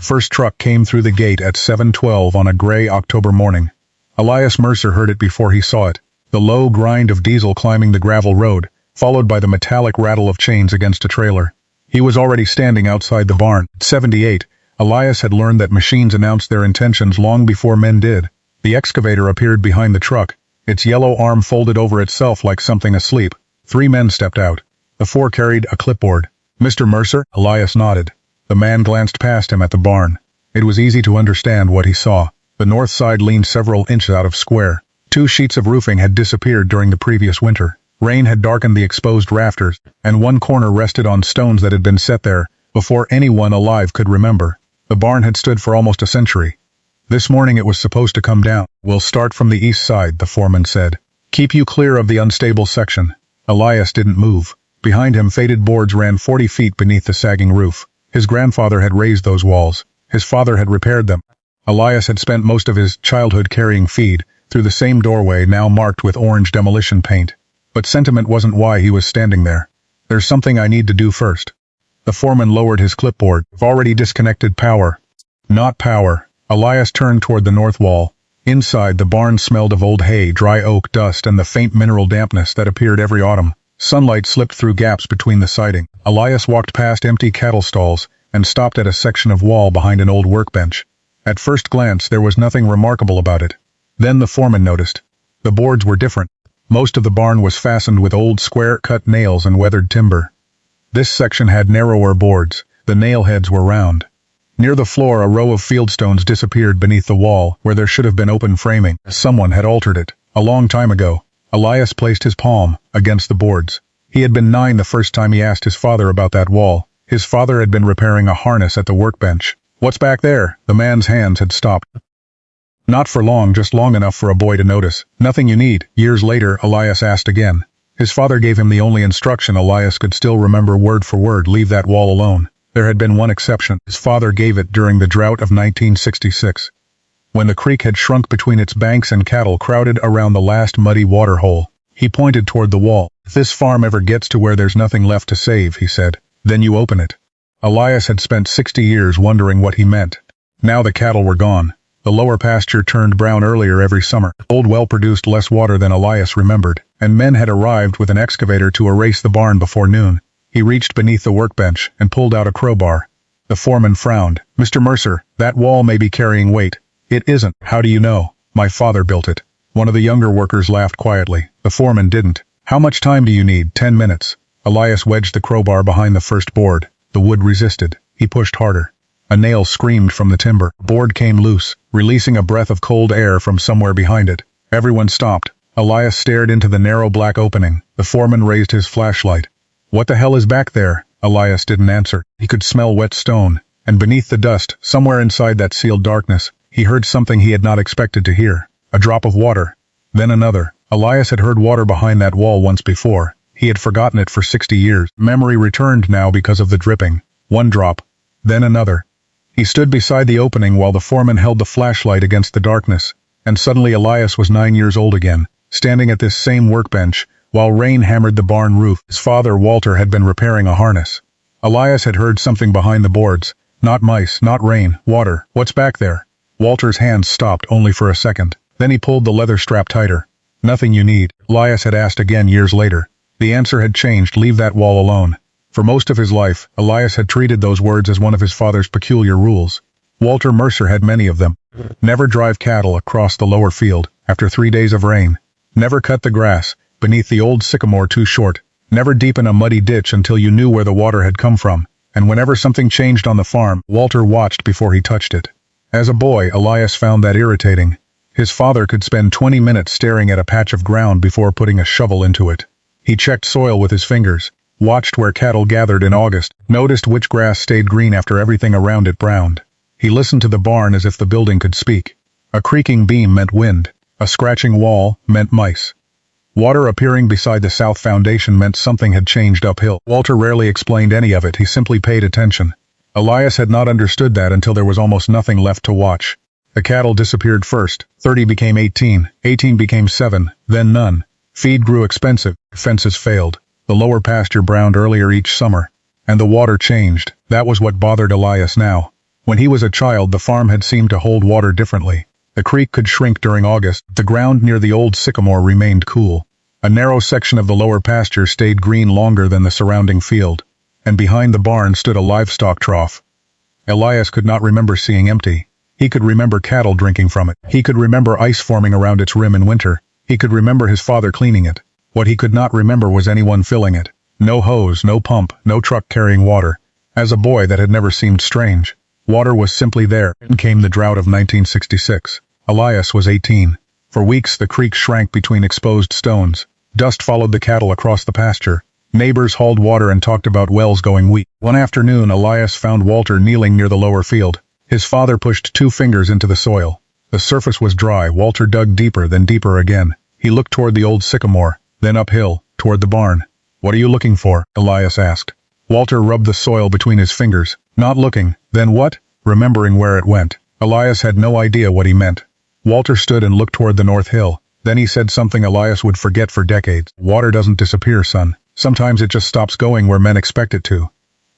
First truck came through the gate at 7:12 on a gray October morning. Elias Mercer heard it before he saw it, the low grind of diesel climbing the gravel road, followed by the metallic rattle of chains against a trailer. He was already standing outside the barn. At 78, Elias had learned that machines announced their intentions long before men did. The excavator appeared behind the truck, its yellow arm folded over itself like something asleep. 3 men stepped out. The 4 carried a clipboard. "Mr. Mercer?" Elias nodded. The man glanced past him at the barn. It was easy to understand what he saw. The north side leaned several inches out of square. 2 sheets of roofing had disappeared during the previous winter. Rain had darkened the exposed rafters, and one corner rested on stones that had been set there before anyone alive could remember. The barn had stood for almost a century. This morning it was supposed to come down. "We'll start from the east side," the foreman said. "Keep you clear of the unstable section." Elias didn't move. Behind him, faded boards ran 40 feet beneath the sagging roof. His grandfather had raised those walls. His father had repaired them. Elias had spent most of his childhood carrying feed through the same doorway now marked with orange demolition paint. But sentiment wasn't why he was standing there. "There's something I need to do first." The foreman lowered his clipboard. "I've already disconnected power." "Not power." Elias turned toward the north wall. Inside, the barn smelled of old hay, dry oak, dust, and the faint mineral dampness that appeared every autumn. Sunlight slipped through gaps between the siding. Elias walked past empty cattle stalls and stopped at a section of wall behind an old workbench. At first glance, there was nothing remarkable about it. Then the foreman noticed. The boards were different. Most of the barn was fastened with old square-cut nails and weathered timber. This section had narrower boards. The nail heads were round. Near the floor, a row of fieldstones disappeared beneath the wall, where there should have been open framing. Someone had altered it. A long time ago. Elias placed his palm against the boards. He had been 9 the first time he asked his father about that wall. His father had been repairing a harness at the workbench. "What's back there?" The man's hands had stopped. Not for long, just long enough for a boy to notice. "Nothing you need." Years later, Elias asked again. His father gave him the only instruction Elias could still remember word for word: leave that wall alone. There had been one exception. His father gave it during the drought of 1966. When the creek had shrunk between its banks and cattle crowded around the last muddy water hole. He pointed toward the wall. "If this farm ever gets to where there's nothing left to save," he said, "then you open it." Elias had spent 60 years wondering what he meant. Now the cattle were gone. The lower pasture turned brown earlier every summer. Old well produced less water than Elias remembered, and men had arrived with an excavator to erase the barn before noon. He reached beneath the workbench and pulled out a crowbar. The foreman frowned. "Mr. Mercer, that wall may be carrying weight." "It isn't." "How do you know?" "My father built it." One of the younger workers laughed quietly. The foreman didn't. "How much time do you need?" 10 minutes. Elias wedged the crowbar behind the first board. The wood resisted. He pushed harder. A nail screamed from the timber. The board came loose, releasing a breath of cold air from somewhere behind it. Everyone stopped. Elias stared into the narrow black opening. The foreman raised his flashlight. "What the hell is back there?" Elias didn't answer. He could smell wet stone. And beneath the dust, somewhere inside that sealed darkness, he heard something he had not expected to hear. A drop of water. Then another. Elias had heard water behind that wall once before. He had forgotten it for 60 years. Memory returned now because of the dripping. One drop. Then another. He stood beside the opening while the foreman held the flashlight against the darkness. And suddenly Elias was 9 years old again, standing at this same workbench, while rain hammered the barn roof. His father, Walter, had been repairing a harness. Elias had heard something behind the boards. Not mice, not rain, water. "What's back there?" Walter's hands stopped only for a second. Then he pulled the leather strap tighter. "Nothing you need." Elias had asked again years later. The answer had changed: leave that wall alone. For most of his life, Elias had treated those words as one of his father's peculiar rules. Walter Mercer had many of them. Never drive cattle across the lower field after 3 days of rain. Never cut the grass beneath the old sycamore too short. Never deepen a muddy ditch until you knew where the water had come from. And whenever something changed on the farm, Walter watched before he touched it. As a boy, Elias found that irritating. His father could spend 20 minutes staring at a patch of ground before putting a shovel into it. He checked soil with his fingers, watched where cattle gathered in August, noticed which grass stayed green after everything around it browned. He listened to the barn as if the building could speak. A creaking beam meant wind. A scratching wall meant mice. Water appearing beside the south foundation meant something had changed uphill. Walter rarely explained any of it, he simply paid attention. Elias had not understood that until there was almost nothing left to watch. The cattle disappeared first. 30 became 18. 18 became 7. Then none. Feed grew expensive. Fences failed. The lower pasture browned earlier each summer. And the water changed. That was what bothered Elias now. When he was a child, the farm had seemed to hold water differently. The creek could shrink during August. The ground near the old sycamore remained cool. A narrow section of the lower pasture stayed green longer than the surrounding field, and behind the barn stood a livestock trough. Elias could not remember seeing empty. He could remember cattle drinking from it. He could remember ice forming around its rim in winter. He could remember his father cleaning it. What he could not remember was anyone filling it. No hose, no pump, no truck carrying water. As a boy, that had never seemed strange. Water was simply there. Then came the drought of 1966. Elias was 18. For weeks the creek shrank between exposed stones. Dust followed the cattle across the pasture. Neighbors hauled water and talked about wells going weak. One afternoon, Elias found Walter kneeling near the lower field. His father pushed 2 fingers into the soil. The surface was dry. Walter dug deeper, then deeper again. He looked toward the old sycamore, then uphill, toward the barn. "What are you looking for?" Elias asked. Walter rubbed the soil between his fingers. "Not looking." "Then what?" Remembering where it went. Elias had no idea what he meant. Walter stood and looked toward the north hill. Then he said something Elias would forget for decades. "Water doesn't disappear, son. Sometimes it just stops going where men expect it to."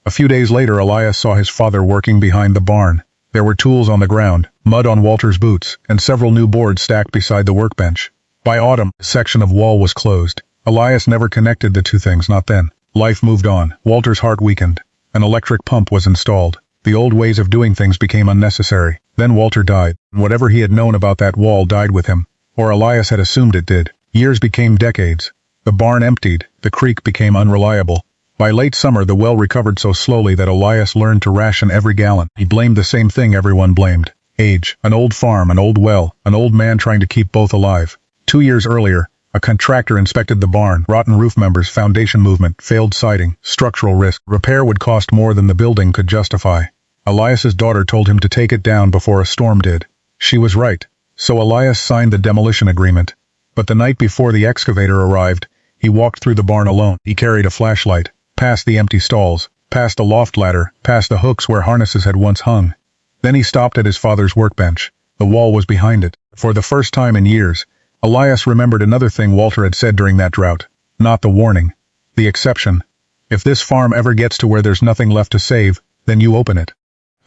A few days later, Elias saw his father working behind the barn. There were tools on the ground, mud on Walter's boots, and several new boards stacked beside the workbench. By autumn, a section of wall was closed. Elias never connected the two things, not then. Life moved on. Walter's heart weakened. An electric pump was installed. The old ways of doing things became unnecessary. Then Walter died. Whatever he had known about that wall died with him. Or Elias had assumed it did. Years became decades. The barn emptied. The creek became unreliable. By late summer, the well recovered so slowly that Elias learned to ration every gallon. He blamed the same thing everyone blamed. Age. An old farm, an old well, an old man trying to keep both alive. 2 years earlier, a contractor inspected the barn. Rotten roof members, foundation movement, failed siding, structural risk. Repair would cost more than the building could justify. Elias's daughter told him to take it down before a storm did. She was right. So Elias signed the demolition agreement. But the night before the excavator arrived, he walked through the barn alone. He carried a flashlight, past the empty stalls, past the loft ladder, past the hooks where harnesses had once hung. Then he stopped at his father's workbench. The wall was behind it. For the first time in years, Elias remembered another thing Walter had said during that drought. Not the warning. The exception. If this farm ever gets to where there's nothing left to save, then you open it.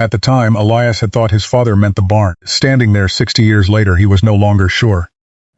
At the time, Elias had thought his father meant the barn. Standing there 60 years later, he was no longer sure.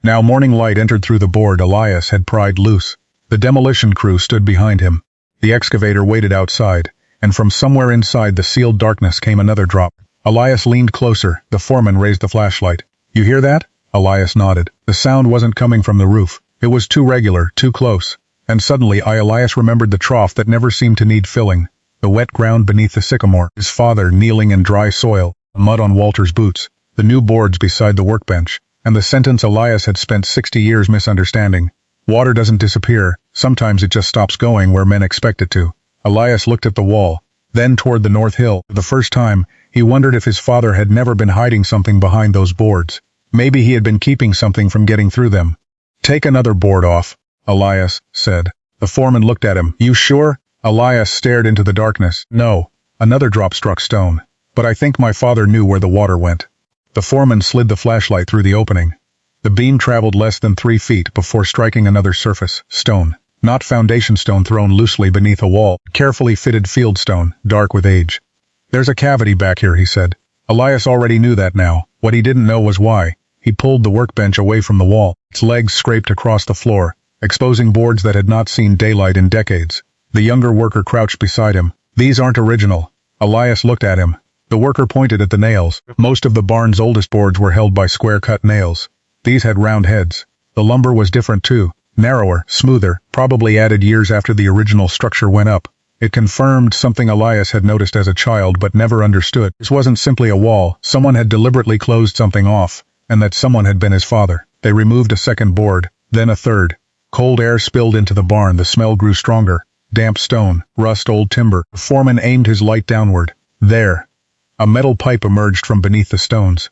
Now morning light entered through the board Elias had pried loose. The demolition crew stood behind him. The excavator waited outside, and from somewhere inside the sealed darkness came another drop. Elias leaned closer. The foreman raised the flashlight. "You hear that?" Elias nodded. The sound wasn't coming from the roof. It was too regular, too close. And suddenly Elias remembered the trough that never seemed to need filling. The wet ground beneath the sycamore, his father kneeling in dry soil, mud on Walter's boots, the new boards beside the workbench, and the sentence Elias had spent 60 years misunderstanding. Water doesn't disappear, sometimes it just stops going where men expect it to. Elias looked at the wall, then toward the north hill. For the first time, he wondered if his father had never been hiding something behind those boards. Maybe he had been keeping something from getting through them. "Take another board off," Elias said. The foreman looked at him. "You sure?" Elias stared into the darkness. "No." Another drop struck stone. "But I think my father knew where the water went." The foreman slid the flashlight through the opening. The beam traveled less than 3 feet before striking another surface. Stone. Not foundation stone thrown loosely beneath a wall. Carefully fitted field stone, dark with age. "There's a cavity back here," he said. Elias already knew that now. What he didn't know was why. He pulled the workbench away from the wall. Its legs scraped across the floor, exposing boards that had not seen daylight in decades. The younger worker crouched beside him. "These aren't original." Elias looked at him. The worker pointed at the nails. Most of the barn's oldest boards were held by square-cut nails. These had round heads. The lumber was different too. Narrower, smoother, probably added years after the original structure went up. It confirmed something Elias had noticed as a child but never understood. This wasn't simply a wall. Someone had deliberately closed something off, and that someone had been his father. They removed a second board, then a third. Cold air spilled into the barn. The smell grew stronger. Damp stone, rust, old timber. The foreman aimed his light downward. There. A metal pipe emerged from beneath the stones.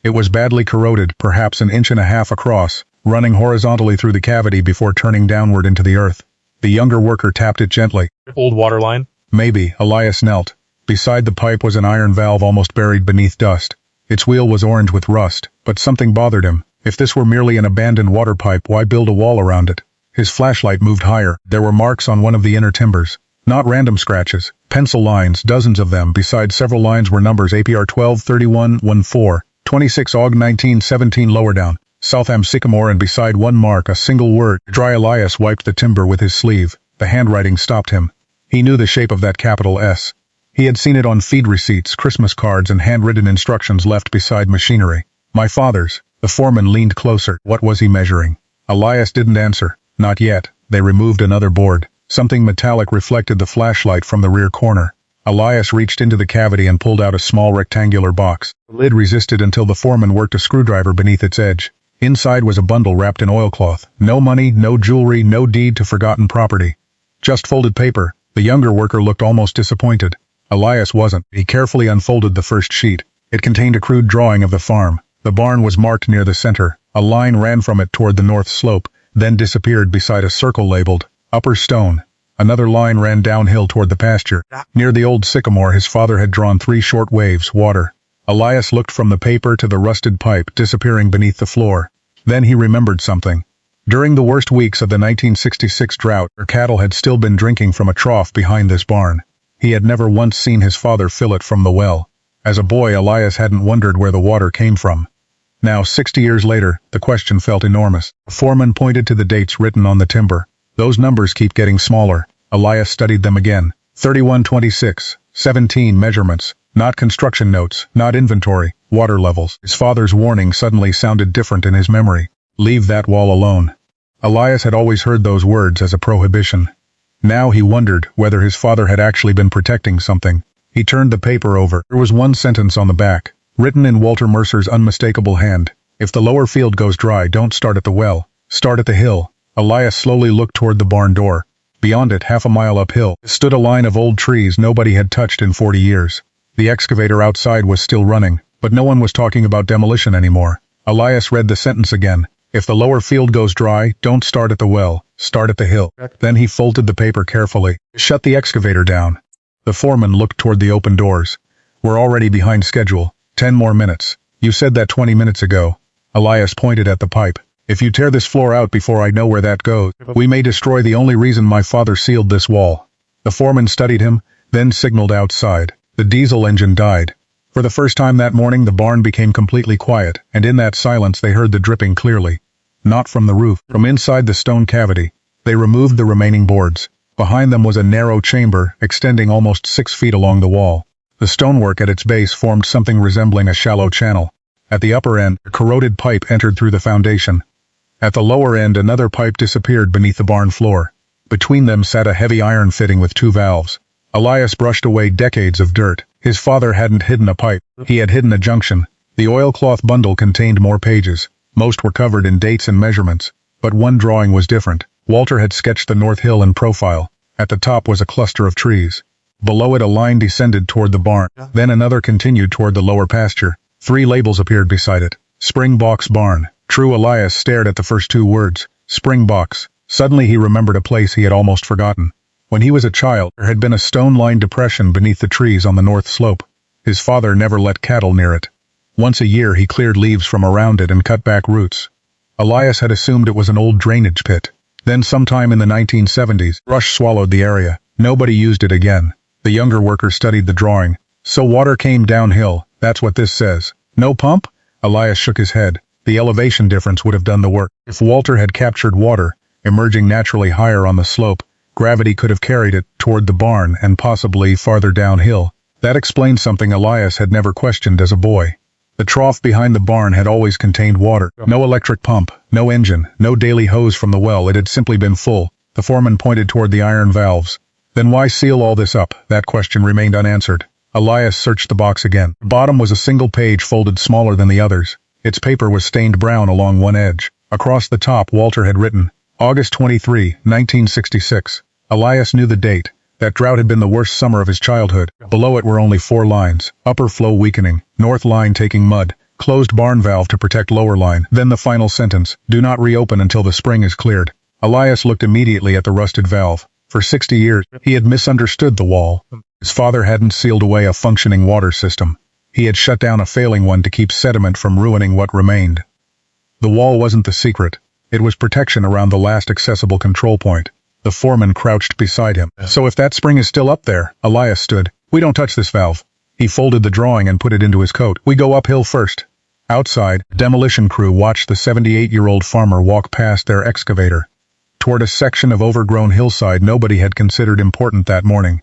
It was badly corroded, perhaps an inch and a half across, running horizontally through the cavity before turning downward into the earth. The younger worker tapped it gently. "Old water line?" "Maybe." Elias knelt. Beside the pipe was an iron valve almost buried beneath dust. Its wheel was orange with rust, but something bothered him. If this were merely an abandoned water pipe, why build a wall around it? His flashlight moved higher. There were marks on one of the inner timbers. Not random scratches. Pencil lines, dozens of them, beside several lines were numbers APR 123114, 26 AUG 1917 lower down, Southam Sycamore, and beside one mark a single word, dry. Elias wiped the timber with his sleeve. The handwriting stopped him. He knew the shape of that capital S. He had seen it on feed receipts, Christmas cards, and handwritten instructions left beside machinery. My father's. The foreman leaned closer. What was he measuring? Elias didn't answer. Not yet. They removed another board. Something metallic reflected the flashlight from the rear corner. Elias reached into the cavity and pulled out a small rectangular box. The lid resisted until the foreman worked a screwdriver beneath its edge. Inside was a bundle wrapped in oilcloth. No money, no jewelry, no deed to forgotten property. Just folded paper. The younger worker looked almost disappointed. Elias wasn't. He carefully unfolded the first sheet. It contained a crude drawing of the farm. The barn was marked near the center. A line ran from it toward the north slope, then disappeared beside a circle labeled Upper Stone. Another line ran downhill toward the pasture. Near the old sycamore, his father had drawn 3 short waves, water. Elias looked from the paper to the rusted pipe disappearing beneath the floor. Then he remembered something. During the worst weeks of the 1966 drought, their cattle had still been drinking from a trough behind this barn. He had never once seen his father fill it from the well. As a boy, Elias hadn't wondered where the water came from. Now, 60 years later, the question felt enormous. The foreman pointed to the dates written on the timber. Those numbers keep getting smaller. Elias studied them again. 3126, 17 measurements. Not construction notes, not inventory, water levels. His father's warning suddenly sounded different in his memory. Leave that wall alone. Elias had always heard those words as a prohibition. Now he wondered whether his father had actually been protecting something. He turned the paper over. There was one sentence on the back, written in Walter Mercer's unmistakable hand. If the lower field goes dry, don't start at the well. Start at the hill. Elias slowly looked toward the barn door. Beyond it, half a mile uphill, stood a line of old trees nobody had touched in 40 years. The excavator outside was still running, but no one was talking about demolition anymore. Elias read the sentence again. If the lower field goes dry, don't start at the well. Start at the hill. Then he folded the paper carefully. Shut the excavator down. The foreman looked toward the open doors. We're already behind schedule. 10 more minutes. You said that 20 minutes ago. Elias pointed at the pipe. If you tear this floor out before I know where that goes, we may destroy the only reason my father sealed this wall. The foreman studied him, then signaled outside. The diesel engine died. For the first time that morning, the barn became completely quiet, and in that silence they heard the dripping clearly. Not from the roof, from inside the stone cavity. They removed the remaining boards. Behind them was a narrow chamber, extending almost 6 feet along the wall. The stonework at its base formed something resembling a shallow channel. At the upper end, a corroded pipe entered through the foundation. At the lower end, another pipe disappeared beneath the barn floor. Between them sat a heavy iron fitting with 2 valves. Elias brushed away decades of dirt. His father hadn't hidden a pipe. He had hidden a junction. The oilcloth bundle contained more pages. Most were covered in dates and measurements. But one drawing was different. Walter had sketched the North Hill in profile. At the top was a cluster of trees. Below it, a line descended toward the barn. Then another continued toward the lower pasture. 3 labels appeared beside it. Springboks Barn. True. Elias stared at the first 2 words. Springboks. Suddenly he remembered a place he had almost forgotten. When he was a child, there had been a stone-lined depression beneath the trees on the north slope. His father never let cattle near it. Once a year he cleared leaves from around it and cut back roots. Elias had assumed it was an old drainage pit. Then sometime in the 1970s, brush swallowed the area. Nobody used it again. The younger worker studied the drawing. So water came downhill, that's what this says. No pump? Elias shook his head. The elevation difference would have done the work. If Walter had captured water, emerging naturally higher on the slope, gravity could have carried it toward the barn and possibly farther downhill. That explained something Elias had never questioned as a boy. The trough behind the barn had always contained water. No electric pump, no engine, no daily hose from the well. It had simply been full. The foreman pointed toward the iron valves. Then why seal all this up? That question remained unanswered. Elias searched the box again. The bottom was a single page folded smaller than the others. Its paper was stained brown along one edge. Across the top, Walter had written, August 23, 1966. Elias knew the date. That drought had been the worst summer of his childhood. Below it were only 4 lines. Upper flow weakening. North line taking mud. Closed barn valve to protect lower line. Then the final sentence. Do not reopen until the spring is cleared. Elias looked immediately at the rusted valve. For 60 years, he had misunderstood the wall. His father hadn't sealed away a functioning water system. He had shut down a failing one to keep sediment from ruining what remained. The wall wasn't the secret. It was protection around the last accessible control point. The foreman crouched beside him. So if that spring is still up there, Elias stood. We don't touch this valve. He folded the drawing and put it into his coat. We go uphill first. Outside, demolition crew watched the 78-year-old farmer walk past their excavator. Toward a section of overgrown hillside nobody had considered important that morning.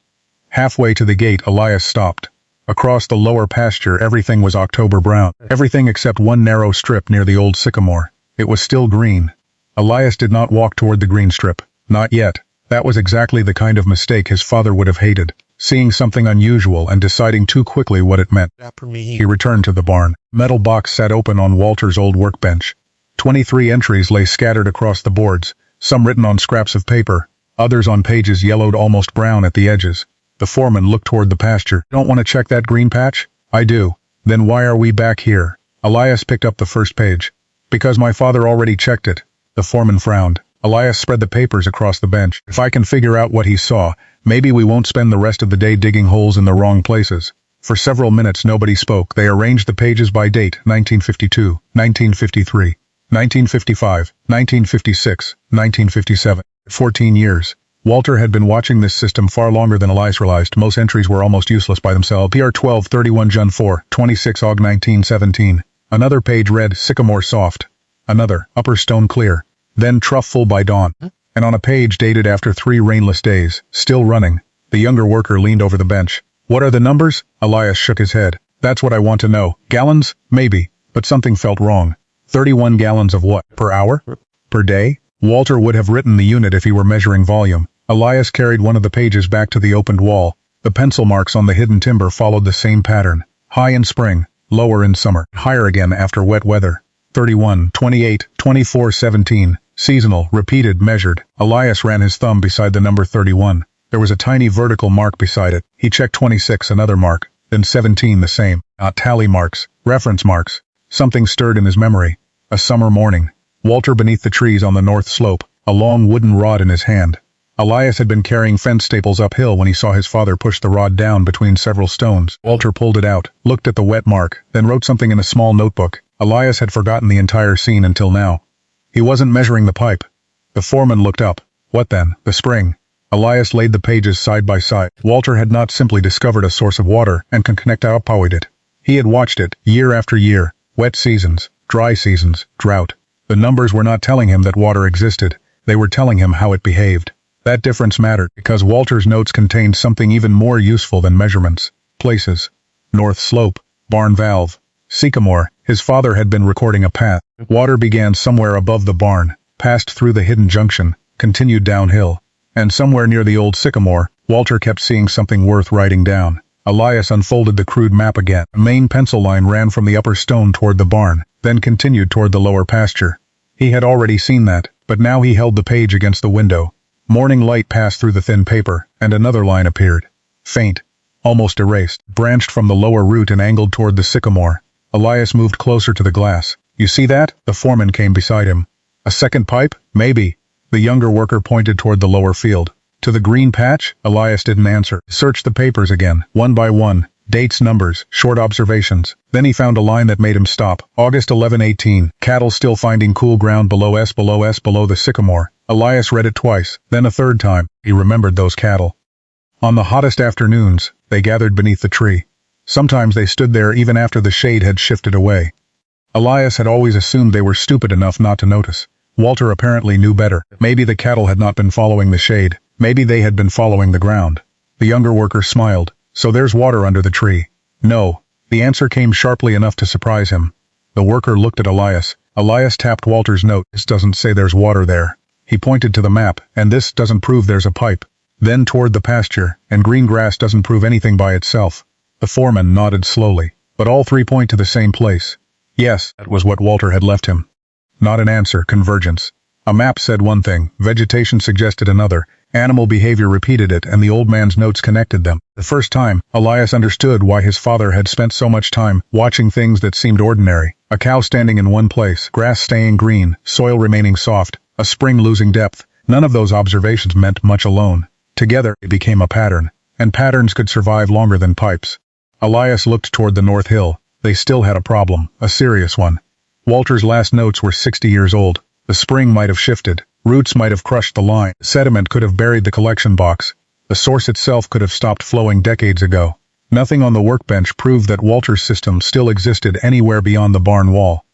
Halfway to the gate, Elias stopped. Across the lower pasture everything was October brown. Everything except one narrow strip near the old sycamore. It was still green. Elias did not walk toward the green strip. Not yet. That was exactly the kind of mistake his father would have hated. Seeing something unusual and deciding too quickly what it meant. He returned to the barn. Metal box sat open on Walter's old workbench. 23 entries lay scattered across the boards, some written on scraps of paper, others on pages yellowed almost brown at the edges. The foreman looked toward the pasture. Don't want to check that green patch? I do. Then why are we back here? Elias picked up the first page. Because my father already checked it. The foreman frowned. Elias spread the papers across the bench. If I can figure out what he saw, maybe we won't spend the rest of the day digging holes in the wrong places. For several minutes nobody spoke. They arranged the pages by date, 1952, 1953, 1955, 1956, 1957. 14 years. Walter had been watching this system far longer than Elias realized. Most entries were almost useless by themselves. PR 12, 31 Jun 4, 26 Og 1917. Another page read, Sycamore soft. Another, Upper Stone clear. Then Trough full by dawn. And on a page dated after 3 rainless days, still running, the younger worker leaned over the bench. What are the numbers? Elias shook his head. That's what I want to know. Gallons? Maybe. But something felt wrong. 31 gallons of what? Per hour? Per day? Walter would have written the unit if he were measuring volume. Elias carried one of the pages back to the opened wall. The pencil marks on the hidden timber followed the same pattern. High in spring, lower in summer, higher again after wet weather. 31, 28, 24, 17. Seasonal, repeated, measured. Elias ran his thumb beside the number 31. There was a tiny vertical mark beside it. He checked 26, another mark. Then 17, the same. Not tally marks, reference marks. Something stirred in his memory. A summer morning. Walter beneath the trees on the north slope, a long wooden rod in his hand. Elias had been carrying fence staples uphill when he saw his father push the rod down between several stones. Walter pulled it out, looked at the wet mark, then wrote something in a small notebook. Elias had forgotten the entire scene until now. He wasn't measuring the pipe. The foreman looked up. What then? The spring. Elias laid the pages side by side. Walter had not simply discovered a source of water and can connect how it. He had watched it, year after year. Wet seasons, dry seasons, drought. The numbers were not telling him that water existed. They were telling him how it behaved. That difference mattered because Walter's notes contained something even more useful than measurements. Places. North slope, barn valve, sycamore. His father had been recording a path. Water began somewhere above the barn, passed through the hidden junction, continued downhill. And somewhere near the old sycamore, Walter kept seeing something worth writing down. Elias unfolded the crude map again. A main pencil line ran from the upper stone toward the barn, then continued toward the lower pasture. He had already seen that, but now he held the page against the window. Morning light passed through the thin paper, and another line appeared. Faint, almost erased, branched from the lower root and angled toward the sycamore. Elias moved closer to the glass. You see that? The foreman came beside him. A second pipe? Maybe. The younger worker pointed toward the lower field. To the green patch? Elias didn't answer. Searched the papers again, one by one. Dates, numbers, short observations. Then he found a line that made him stop. August 11:18. Cattle still finding cool ground below the sycamore. Elias read it twice, then a third time. He remembered those cattle. On the hottest afternoons, they gathered beneath the tree. Sometimes they stood there even after the shade had shifted away. Elias had always assumed they were stupid enough not to notice. Walter apparently knew better. Maybe the cattle had not been following the shade. Maybe they had been following the ground. The younger worker smiled. So there's water under the tree. No. The answer came sharply enough to surprise him. The worker looked at Elias. Elias tapped Walter's note. This doesn't say there's water there. He pointed to the map, and this doesn't prove there's a pipe. Then toward the pasture, and green grass doesn't prove anything by itself. The foreman nodded slowly, but all three point to the same place. Yes, that was what Walter had left him. Not an answer, convergence. A map said one thing, vegetation suggested another, animal behavior repeated it, and the old man's notes connected them. The first time, Elias understood why his father had spent so much time watching things that seemed ordinary. A cow standing in one place, grass staying green, soil remaining soft, a spring losing depth. None of those observations meant much alone. Together, it became a pattern, and patterns could survive longer than pipes. Elias looked toward the North Hill. They still had a problem, a serious one. Walter's last notes were 60 years old. The spring might have shifted, Roots might have crushed the line. Sediment could have buried the collection box. The source itself could have stopped flowing decades ago. Nothing on the workbench proved that Walter's system still existed anywhere beyond the barn wall.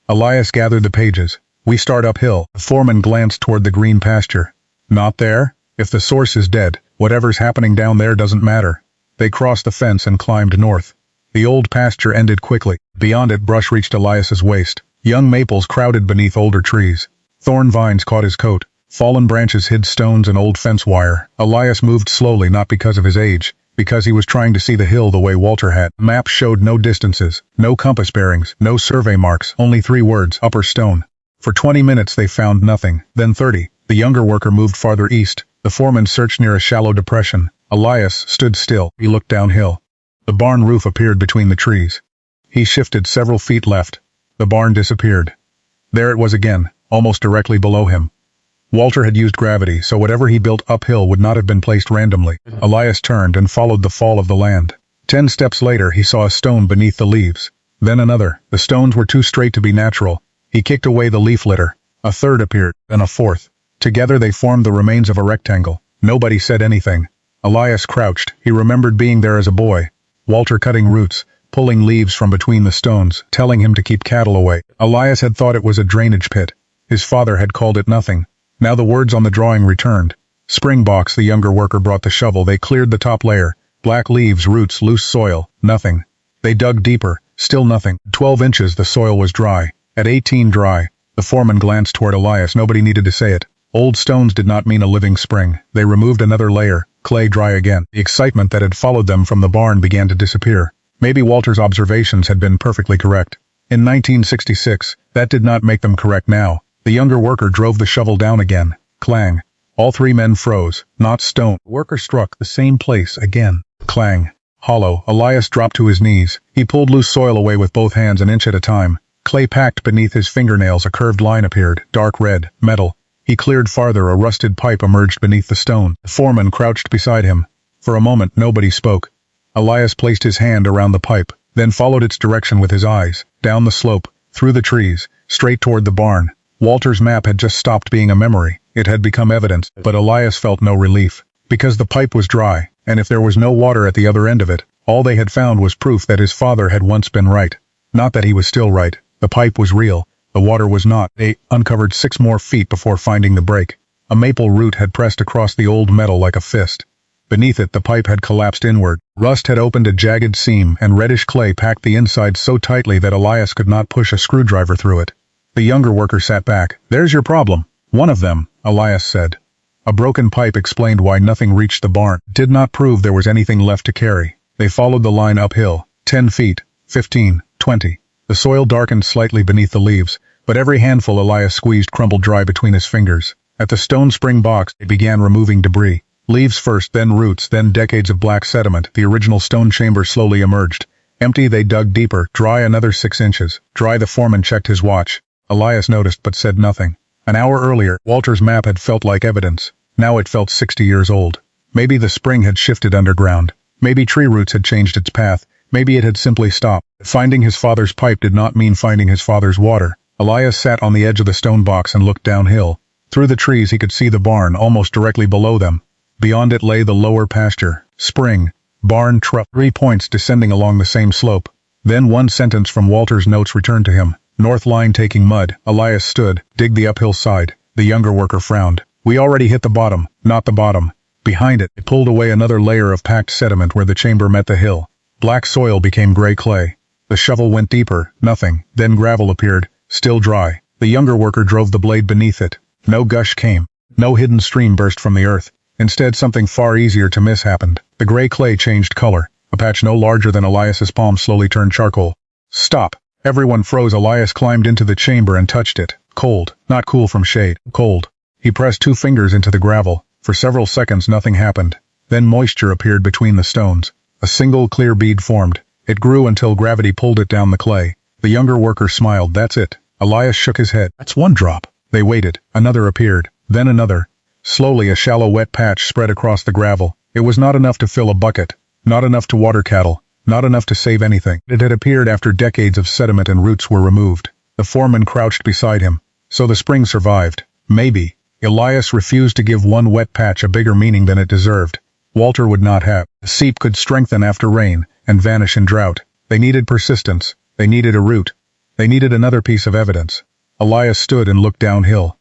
Elias gathered the pages. We start uphill. The foreman glanced toward the green pasture. Not there? If the source is dead, whatever's happening down there doesn't matter. They crossed the fence and climbed north. The old pasture ended quickly. Beyond it, brush reached Elias's waist. Young maples crowded beneath older trees. Thorn vines caught his coat. Fallen branches hid stones and old fence wire. Elias moved slowly, not because of his age, because he was trying to see the hill the way Walter had. Maps showed no distances, no compass bearings, no survey marks, only 3 words, upper stone. For 20 minutes they found nothing, then 30. The younger worker moved farther east. The foreman searched near a shallow depression. Elias stood still. He looked downhill. The barn roof appeared between the trees. He shifted several feet left. The barn disappeared. There it was again, almost directly below him. Walter had used gravity, so whatever he built uphill would not have been placed randomly. Elias turned and followed the fall of the land. 10 steps later, he saw a stone beneath the leaves. Then another. The stones were too straight to be natural. He kicked away the leaf litter. A third appeared, then a fourth. Together they formed the remains of a rectangle. Nobody said anything. Elias crouched. He remembered being there as a boy. Walter cutting roots, pulling leaves from between the stones, telling him to keep cattle away. Elias had thought it was a drainage pit. His father had called it nothing. Now the words on the drawing returned. Springboks, the younger worker brought the shovel. They cleared the top layer. Black leaves, roots, loose soil. Nothing. They dug deeper. Still nothing. 12 inches, the soil was dry. At 18 dry. The foreman glanced toward Elias. Nobody needed to say it. Old stones did not mean a living spring. They removed another layer. Clay dry again. The excitement that had followed them from the barn began to disappear. Maybe Walter's observations had been perfectly correct. In 1966, that did not make them correct now. The younger worker drove the shovel down again. Clang. All 3 men froze. Not stone. Worker struck the same place again. Clang. Hollow. Elias dropped to his knees. He pulled loose soil away with both hands, an inch at a time. Clay packed beneath his fingernails. A curved line appeared. Dark red. Metal. He cleared farther. A rusted pipe emerged beneath the stone. The foreman crouched beside him. For a moment, nobody spoke. Elias placed his hand around the pipe, then followed its direction with his eyes. Down the slope, through the trees, straight toward the barn. Walter's map had just stopped being a memory. It had become evidence, but Elias felt no relief. Because the pipe was dry, and if there was no water at the other end of it, all they had found was proof that his father had once been right. Not that he was still right. The pipe was real. The water was not. They uncovered 6 more feet before finding the break. A maple root had pressed across the old metal like a fist. Beneath it, the pipe had collapsed inward. Rust had opened a jagged seam, and reddish clay packed the inside so tightly that Elias could not push a screwdriver through it. The younger worker sat back. "There's your problem." "One of them," Elias said. A broken pipe explained why nothing reached the barn. It did not prove there was anything left to carry. They followed the line uphill. 10 feet, 15, 20. The soil darkened slightly beneath the leaves, but every handful Elias squeezed crumbled dry between his fingers. At the stone spring box, they began removing debris. Leaves first, then roots, then decades of black sediment. The original stone chamber slowly emerged. Empty, they dug deeper. Dry, another 6 inches. Dry, the foreman checked his watch. Elias noticed but said nothing. An hour earlier, Walter's map had felt like evidence. Now it felt 60 years old. Maybe the spring had shifted underground. Maybe tree roots had changed its path. Maybe it had simply stopped. Finding his father's pipe did not mean finding his father's water. Elias sat on the edge of the stone box and looked downhill. Through the trees he could see the barn almost directly below them. Beyond it lay the lower pasture. Spring. Barn truck. 3 points descending along the same slope. Then one sentence from Walter's notes returned to him. North line taking mud. Elias stood. Dig the uphill side. The younger worker frowned. "We already hit the bottom." "Not the bottom." Behind it, it pulled away another layer of packed sediment where the chamber met the hill. Black soil became gray clay. The shovel went deeper. Nothing. Then gravel appeared. Still dry. The younger worker drove the blade beneath it. No gush came. No hidden stream burst from the earth. Instead, something far easier to miss happened. The gray clay changed color. A patch no larger than Elias's palm slowly turned charcoal. "Stop!" Everyone froze. Elias climbed into the chamber and touched it. Cold. Not cool from shade. Cold. He pressed 2 fingers into the gravel. For several seconds nothing happened. Then moisture appeared between the stones. A single clear bead formed. It grew until gravity pulled it down the clay. The younger worker smiled. "That's it." Elias shook his head. "That's 1 drop." They waited. Another appeared. Then another. Slowly a shallow wet patch spread across the gravel. It was not enough to fill a bucket. Not enough to water cattle. Not enough to save anything. It had appeared after decades of sediment and roots were removed. The foreman crouched beside him. So the spring survived. Maybe. Elias refused to give one wet patch a bigger meaning than it deserved. Walter would not have. The seep could strengthen after rain and vanish in drought. They needed persistence. They needed a root. They needed another piece of evidence. Elias stood and looked downhill.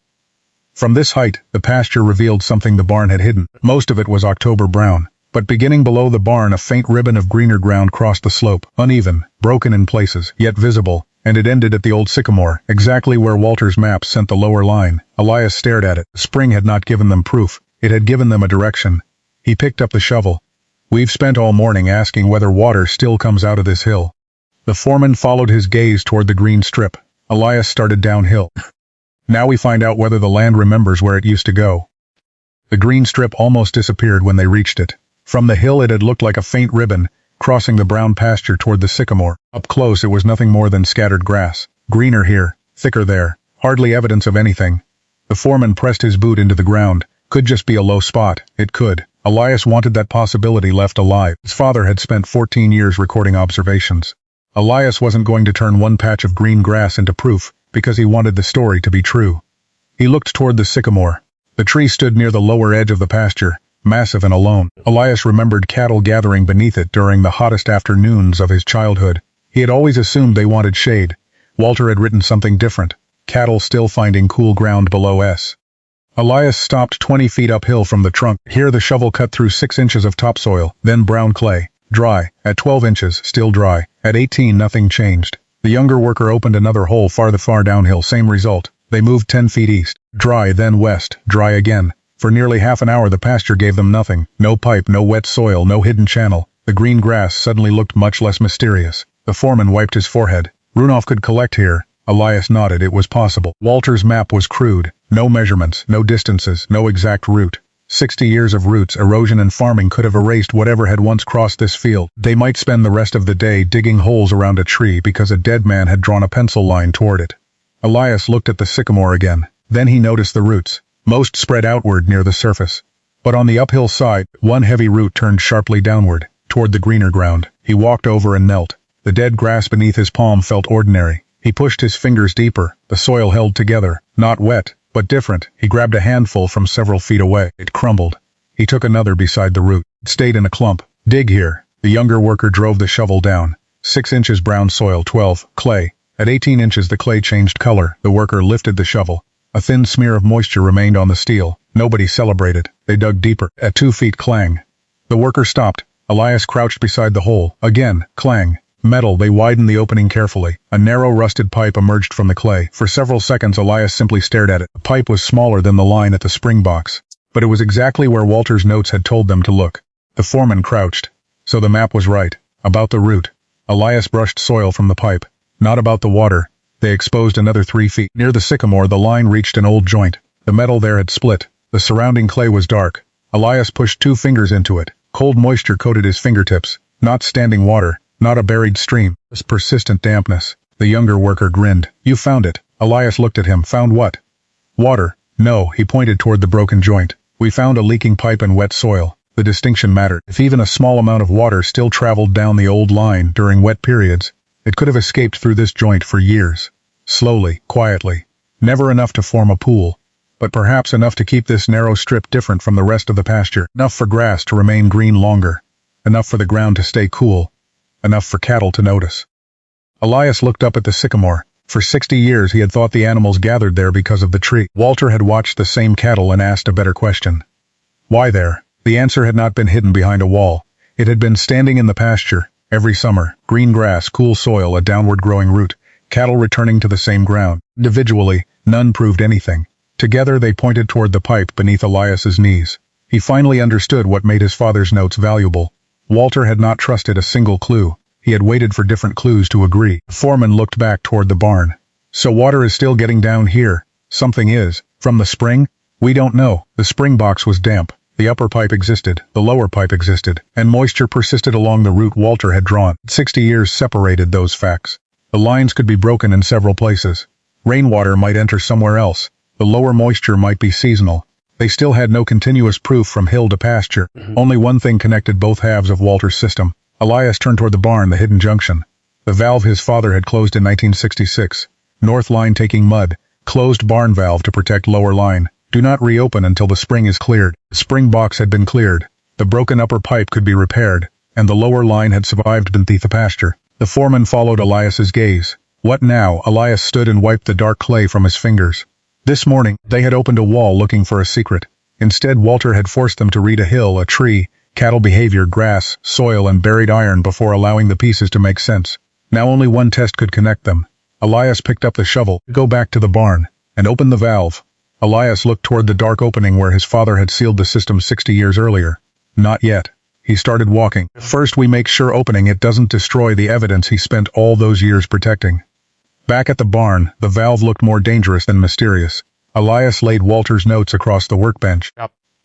From this height, the pasture revealed something the barn had hidden. Most of it was October brown. But beginning below the barn, a faint ribbon of greener ground crossed the slope, uneven, broken in places, yet visible, and it ended at the old sycamore, exactly where Walter's map sent the lower line. Elias stared at it. Spring had not given them proof. It had given them a direction. He picked up the shovel. "We've spent all morning asking whether water still comes out of this hill." The foreman followed his gaze toward the green strip. Elias started downhill. "Now we find out whether the land remembers where it used to go." The green strip almost disappeared when they reached it. From the hill it had looked like a faint ribbon, crossing the brown pasture toward the sycamore. Up close it was nothing more than scattered grass. Greener here, thicker there, hardly evidence of anything. The foreman pressed his boot into the ground. Could just be a low spot. It could. Elias wanted that possibility left alive. His father had spent 14 years recording observations. Elias wasn't going to turn one patch of green grass into proof, because he wanted the story to be true. He looked toward the sycamore. The tree stood near the lower edge of the pasture, massive and alone. Elias remembered cattle gathering beneath it during the hottest afternoons of his childhood. He had always assumed they wanted shade. Walter had written something different. Cattle still finding cool ground below S. Elias stopped 20 feet uphill from the trunk. Here the shovel cut through 6 inches of topsoil, then brown clay. Dry. At 12 inches, still dry. At 18, nothing changed. The younger worker opened another hole far downhill, same result. They moved 10 feet east. Dry, then west. Dry again. For nearly half an hour the pasture gave them nothing. No pipe, no wet soil, no hidden channel. The green grass suddenly looked much less mysterious. The foreman wiped his forehead. Runoff could collect here. Elias nodded. It was possible. Walter's map was crude. No measurements, no distances, no exact route. 60 years of roots, erosion and farming could have erased whatever had once crossed this field. They might spend the rest of the day digging holes around a tree because a dead man had drawn a pencil line toward it. Elias looked at the sycamore again. Then he noticed the roots. Most spread outward near the surface. But on the uphill side, one heavy root turned sharply downward, toward the greener ground. He walked over and knelt. The dead grass beneath his palm felt ordinary. He pushed his fingers deeper. The soil held together. Not wet, but different. He grabbed a handful from several feet away. It crumbled. He took another beside the root. It stayed in a clump. "Dig here." The younger worker drove the shovel down. 6 inches brown soil, 12, clay. At 18 inches the clay changed color. The worker lifted the shovel. A thin smear of moisture remained on the steel. Nobody celebrated. They dug deeper. At 2 feet, clang. The worker stopped. Elias crouched beside the hole. Again, clang. Metal. They widened the opening carefully. A narrow rusted pipe emerged from the clay. For several seconds Elias simply stared at it. The pipe was smaller than the line at the spring box. But it was exactly where Walter's notes had told them to look. The foreman crouched. So the map was right. About the root. Elias brushed soil from the pipe. Not about the water. They exposed another 3 feet. Near the sycamore the line reached an old joint. The metal there had split. The surrounding clay was dark. Elias pushed 2 fingers into it. Cold moisture coated his fingertips. Not standing water. Not a buried stream. Just persistent dampness. The younger worker grinned. "You found it." Elias looked at him. "Found what?" "Water." "No," he pointed toward the broken joint. "We found a leaking pipe and wet soil." The distinction mattered. If even a small amount of water still traveled down the old line during wet periods, it could have escaped through this joint for years. Slowly, quietly. Never enough to form a pool, but perhaps enough to keep this narrow strip different from the rest of the pasture. Enough for grass to remain green longer. Enough for the ground to stay cool. Enough for cattle to notice. Elias looked up at the sycamore. For 60 years he had thought the animals gathered there because of the tree. Walter had watched the same cattle and asked a better question. Why there? The answer had not been hidden behind a wall. It had been standing in the pasture. Every summer, green grass, cool soil, a downward growing root, cattle returning to the same ground. Individually, none proved anything. Together they pointed toward the pipe beneath Elias's knees. He finally understood what made his father's notes valuable. Walter had not trusted a single clue. He had waited for different clues to agree. The foreman looked back toward the barn. "So water is still getting down here. Something is. From the spring? We don't know." The spring box was damp. The upper pipe existed. The lower pipe existed. And moisture persisted along the route Walter had drawn. 60 years separated those facts. The lines could be broken in several places. Rainwater might enter somewhere else. The lower moisture might be seasonal. They still had no continuous proof from hill to pasture. Only one thing connected both halves of Walter's system. Elias turned toward the barn, the hidden junction. The valve his father had closed in 1966. North line taking mud. Closed barn valve to protect lower line. Do not reopen until the spring is cleared. The spring box had been cleared. The broken upper pipe could be repaired, and the lower line had survived beneath the pasture. The foreman followed Elias's gaze. What now? Elias stood and wiped the dark clay from his fingers. This morning, they had opened a wall looking for a secret. Instead, Walter had forced them to read a hill, a tree, cattle behavior, grass, soil, and buried iron before allowing the pieces to make sense. Now only one test could connect them. Elias picked up the shovel, go back to the barn, and open the valve. Elias looked toward the dark opening where his father had sealed the system 60 years earlier. Not yet. He started walking. First we make sure opening it doesn't destroy the evidence he spent all those years protecting. Back at the barn, the valve looked more dangerous than mysterious. Elias laid Walter's notes across the workbench.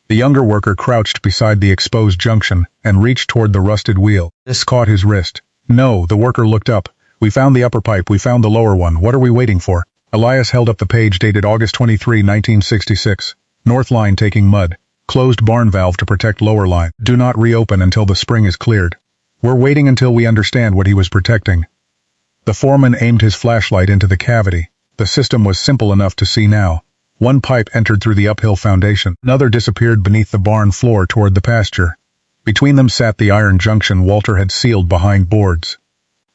The younger worker crouched beside the exposed junction and reached toward the rusted wheel. This caught his wrist. No, the worker looked up. We found the upper pipe, we found the lower one, what are we waiting for? Elias held up the page dated August 23, 1966. North line taking mud. Closed barn valve to protect lower line. Do not reopen until the spring is cleared. We're waiting until we understand what he was protecting. The foreman aimed his flashlight into the cavity. The system was simple enough to see now. One pipe entered through the uphill foundation. Another disappeared beneath the barn floor toward the pasture. Between them sat the iron junction Walter had sealed behind boards.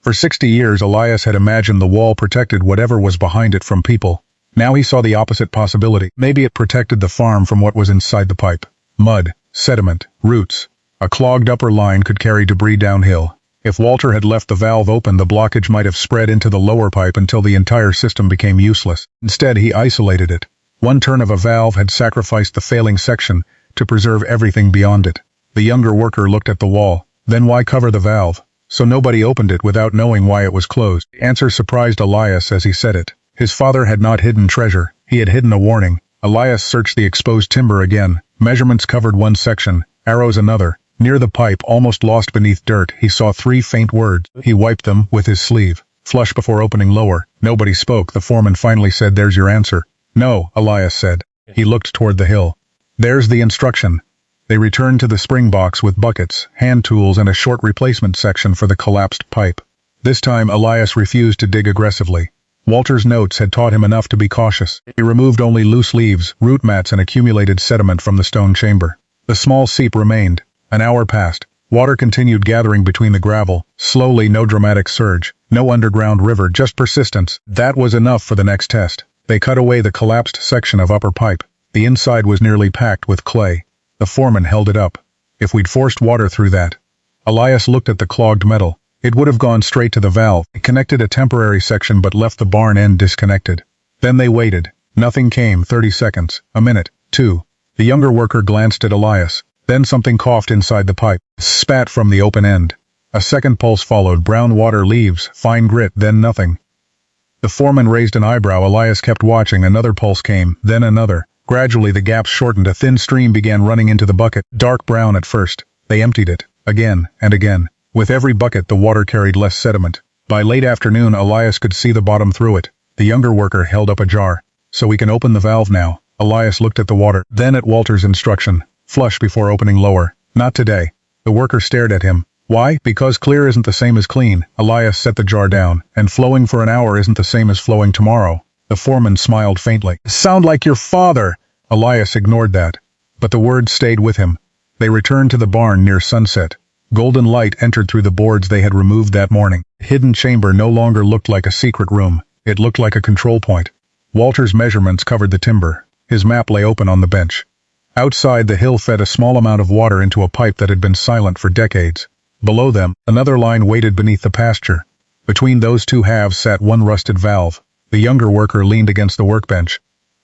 For 60 years Elias had imagined the wall protected whatever was behind it from people. Now he saw the opposite possibility. Maybe it protected the farm from what was inside the pipe. Mud, sediment, roots. A clogged upper line could carry debris downhill. If Walter had left the valve open, the blockage might have spread into the lower pipe until the entire system became useless. Instead, he isolated it. One turn of a valve had sacrificed the failing section to preserve everything beyond it. The younger worker looked at the wall. Then why cover the valve? So nobody opened it without knowing why it was closed. The answer surprised Elias as he said it. His father had not hidden treasure. He had hidden a warning. Elias searched the exposed timber again. Measurements covered one section, arrows another. Near the pipe, almost lost beneath dirt, he saw 3 faint words. He wiped them with his sleeve. Flush before opening lower. Nobody spoke. The foreman finally said, "There's your answer." "No," Elias said. He looked toward the hill. "There's the instruction." They returned to the spring box with buckets, hand tools, and a short replacement section for the collapsed pipe. This time Elias refused to dig aggressively. Walter's notes had taught him enough to be cautious. He removed only loose leaves, root mats, and accumulated sediment from the stone chamber. The small seep remained. An hour passed. Water continued gathering between the gravel. Slowly, no dramatic surge. No underground river, just persistence. That was enough for the next test. They cut away the collapsed section of upper pipe. The inside was nearly packed with clay. The foreman held it up. If we'd forced water through that. Elias looked at the clogged metal. It would have gone straight to the valve. It connected a temporary section but left the barn end disconnected. Then they waited. Nothing came. 30 seconds. A minute. 2. The younger worker glanced at Elias. Then something coughed inside the pipe. Spat from the open end. A second pulse followed. Brown water, leaves, fine grit, then nothing. The foreman raised an eyebrow. Elias kept watching. Another pulse came, then another. Gradually the gaps shortened. A thin stream began running into the bucket. Dark brown at first. They emptied it. Again and again. With every bucket the water carried less sediment. By late afternoon Elias could see the bottom through it. The younger worker held up a jar. "So we can open the valve now." Elias looked at the water, then at Walter's instruction. "Flush before opening lower." "Not today." The worker stared at him. "Why?" "Because clear isn't the same as clean." Elias set the jar down. "And flowing for an hour isn't the same as flowing tomorrow." The foreman smiled faintly. "Sound like your father!" Elias ignored that. But the words stayed with him. They returned to the barn near sunset. Golden light entered through the boards they had removed that morning. The hidden chamber no longer looked like a secret room. It looked like a control point. Walter's measurements covered the timber. His map lay open on the bench. Outside, the hill fed a small amount of water into a pipe that had been silent for decades. Below them, another line waited beneath the pasture. Between those two halves sat one rusted valve. The younger worker leaned against the workbench.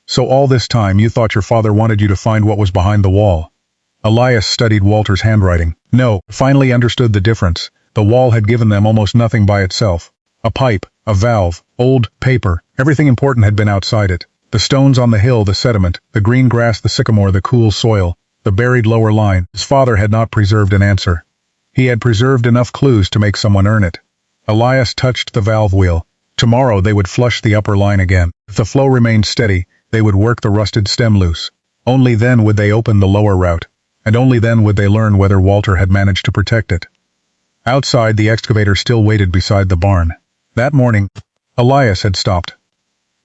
"So all this time you thought your father wanted you to find what was behind the wall?" Elias studied Walter's handwriting. No, finally understood the difference. The wall had given them almost nothing by itself. A pipe, a valve, old paper, everything important had been outside it. The stones on the hill, the sediment, the green grass, the sycamore, the cool soil, the buried lower line. His father had not preserved an answer. He had preserved enough clues to make someone earn it. Elias touched the valve wheel. Tomorrow they would flush the upper line again. If the flow remained steady, they would work the rusted stem loose. Only then would they open the lower route, and only then would they learn whether Walter had managed to protect it. Outside, the excavator still waited beside the barn. That morning, Elias had stopped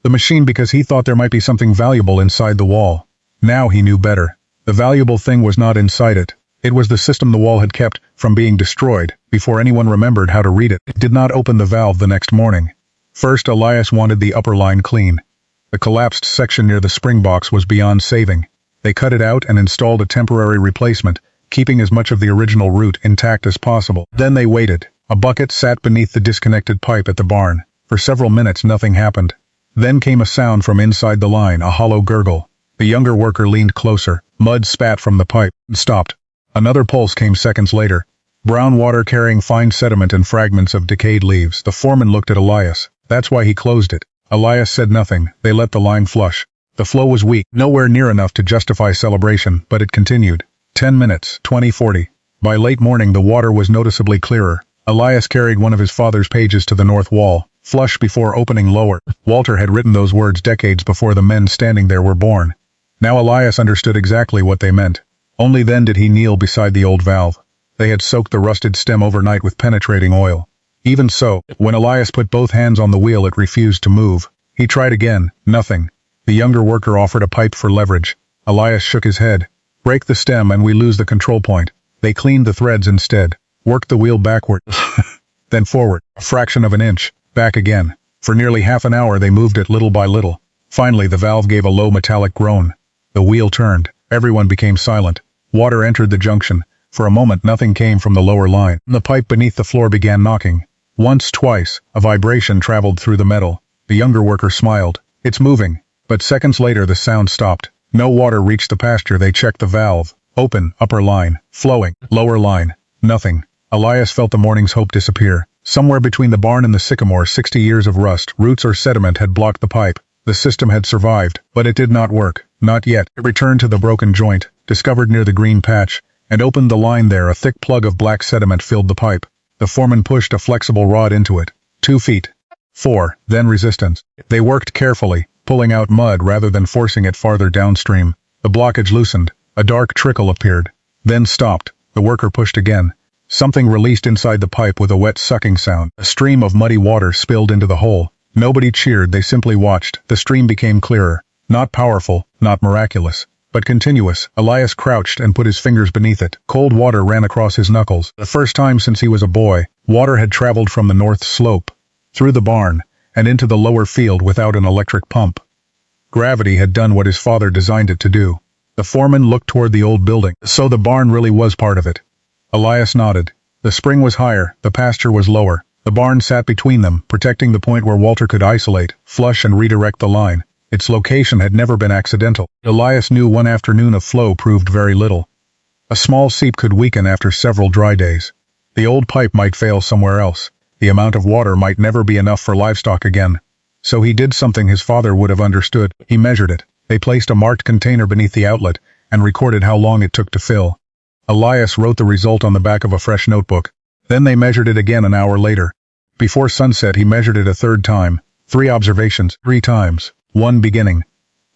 the machine because he thought there might be something valuable inside the wall. Now he knew better. The valuable thing was not inside it. It was the system the wall had kept from being destroyed before anyone remembered how to read it. It did not open the valve the next morning. First, Elias wanted the upper line clean. The collapsed section near the spring box was beyond saving. They cut it out and installed a temporary replacement, keeping as much of the original route intact as possible. Then they waited. A bucket sat beneath the disconnected pipe at the barn. For several minutes nothing happened. Then came a sound from inside the line, a hollow gurgle. The younger worker leaned closer. Mud spat from the pipe and stopped. Another pulse came seconds later. Brown water carrying fine sediment and fragments of decayed leaves. The foreman looked at Elias. That's why he closed it. Elias said nothing. They let the line flush. The flow was weak, nowhere near enough to justify celebration, but it continued. 10 minutes, 20, 40. By late morning the water was noticeably clearer. Elias carried one of his father's pages to the north wall, flush before opening lower. Walter had written those words decades before the men standing there were born. Now Elias understood exactly what they meant. Only then did he kneel beside the old valve. They had soaked the rusted stem overnight with penetrating oil. Even so, when Elias put both hands on the wheel it refused to move. He tried again, nothing. The younger worker offered a pipe for leverage. Elias shook his head. Break the stem and we lose the control point. They cleaned the threads instead. Worked the wheel backward. Then forward, a fraction of an inch. Back again. For nearly half an hour they moved it little by little. Finally the valve gave a low metallic groan. The wheel turned. Everyone became silent. Water entered the junction. For a moment nothing came from the lower line. The pipe beneath the floor began knocking. Once, twice, a vibration traveled through the metal. The younger worker smiled. It's moving. But seconds later the sound stopped. No water reached the pasture. They checked the valve. Open, upper line. Flowing, lower line. Nothing. Elias felt the morning's hope disappear. Somewhere between the barn and the sycamore 60 years of rust, roots or sediment had blocked the pipe. The system had survived, but it did not work. Not yet. It returned to the broken joint, discovered near the green patch, and opened the line there. A thick plug of black sediment filled the pipe. The foreman pushed a flexible rod into it. 2 feet. 4, then resistance. They worked carefully, pulling out mud rather than forcing it farther downstream. The blockage loosened. A dark trickle appeared. Then stopped. The worker pushed again. Something released inside the pipe with a wet sucking sound. A stream of muddy water spilled into the hole. Nobody cheered, they simply watched. The stream became clearer. Not powerful, not miraculous, but continuous. Elias crouched and put his fingers beneath it. Cold water ran across his knuckles. The first time since he was a boy, water had traveled from the north slope, through the barn, and into the lower field without an electric pump. Gravity had done what his father designed it to do. The foreman looked toward the old building. So the barn really was part of it. Elias nodded. The spring was higher, the pasture was lower. The barn sat between them, protecting the point where Walter could isolate, flush and redirect the line. Its location had never been accidental. Elias knew one afternoon of flow proved very little. A small seep could weaken after several dry days. The old pipe might fail somewhere else. The amount of water might never be enough for livestock again. So he did something his father would have understood. He measured it. They placed a marked container beneath the outlet and recorded how long it took to fill. Elias wrote the result on the back of a fresh notebook. Then they measured it again an hour later. Before sunset he measured it a third time. 3 observations, 3 times. 1 beginning.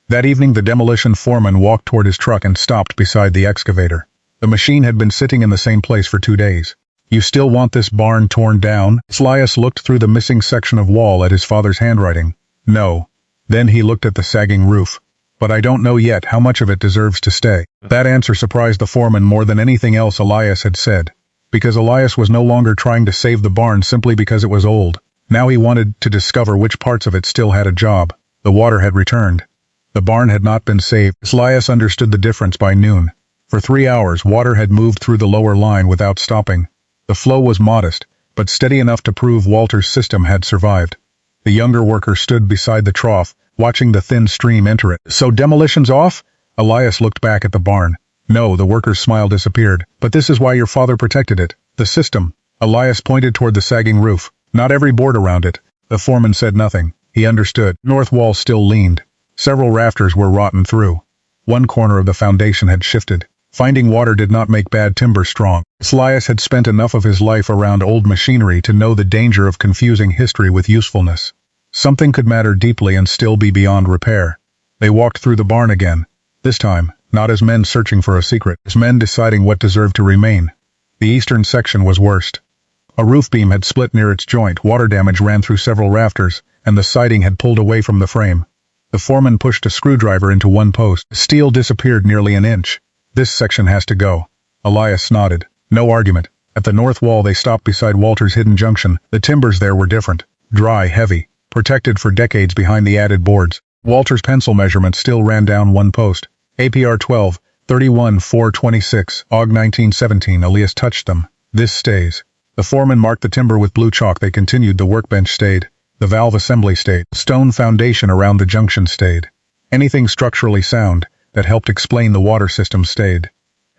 That evening the demolition foreman walked toward his truck and stopped beside the excavator. The machine had been sitting in the same place for 2 days. You still want this barn torn down? Elias looked through the missing section of wall at his father's handwriting. No. Then he looked at the sagging roof. But I don't know yet how much of it deserves to stay. That answer surprised the foreman more than anything else Elias had said. Because Elias was no longer trying to save the barn simply because it was old. Now he wanted to discover which parts of it still had a job. The water had returned. The barn had not been saved. Elias understood the difference by noon. For 3 hours water had moved through the lower line without stopping. The flow was modest, but steady enough to prove Walter's system had survived. The younger worker stood beside the trough, watching the thin stream enter it. So demolition's off? Elias looked back at the barn. No, the worker's smile disappeared. But this is why your father protected it. The system. Elias pointed toward the sagging roof. Not every board around it. The foreman said nothing. He understood. North wall still leaned. Several rafters were rotten through. One corner of the foundation had shifted. Finding water did not make bad timber strong. Elias had spent enough of his life around old machinery to know the danger of confusing history with usefulness. Something could matter deeply and still be beyond repair. They walked through the barn again. This time, not as men searching for a secret, as men deciding what deserved to remain. The eastern section was worst. A roof beam had split near its joint, water damage ran through several rafters, and the siding had pulled away from the frame. The foreman pushed a screwdriver into one post. The steel disappeared nearly an inch. "This section has to go." Elias nodded. No argument. At the north wall they stopped beside Walter's hidden junction. The timbers there were different. Dry, heavy, protected for decades behind the added boards. Walter's pencil measurement still ran down one post. APR 12, 31, 426, AUG 1917. Elias touched them. "This stays." The foreman marked the timber with blue chalk. They continued. The workbench stayed. The valve assembly stayed. Stone foundation around the junction stayed. Anything structurally sound that helped explain the water system stayed.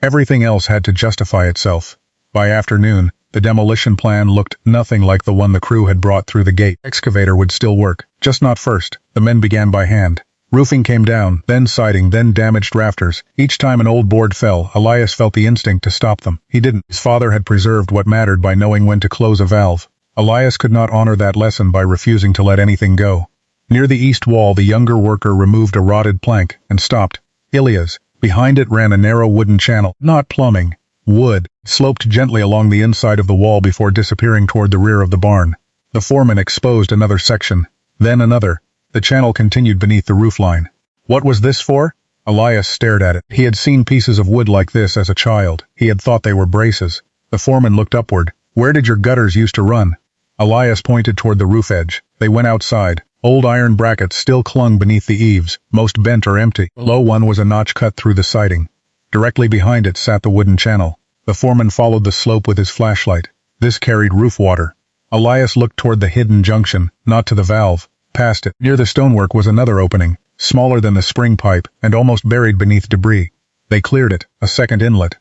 Everything else had to justify itself. By afternoon, the demolition plan looked nothing like the one the crew had brought through the gate. Excavator would still work, just not first. The men began by hand. Roofing came down, then siding, then damaged rafters. Each time an old board fell, Elias felt the instinct to stop them. He didn't. His father had preserved what mattered by knowing when to close a valve. Elias could not honor that lesson by refusing to let anything go. Near the east wall, the younger worker removed a rotted plank and stopped. Elias. Behind it ran a narrow wooden channel. Not plumbing. Wood. It sloped gently along the inside of the wall before disappearing toward the rear of the barn. The foreman exposed another section. Then another. The channel continued beneath the roofline. What was this for? Elias stared at it. He had seen pieces of wood like this as a child. He had thought they were braces. The foreman looked upward. "Where did your gutters used to run?" Elias pointed toward the roof edge. They went outside. Old iron brackets still clung beneath the eaves, most bent or empty. Below one was a notch cut through the siding. Directly behind it sat the wooden channel. The foreman followed the slope with his flashlight. This carried roof water. Elias looked toward the hidden junction, not to the valve. Past it, near the stonework, was another opening, smaller than the spring pipe and almost buried beneath debris. They cleared it, a second inlet.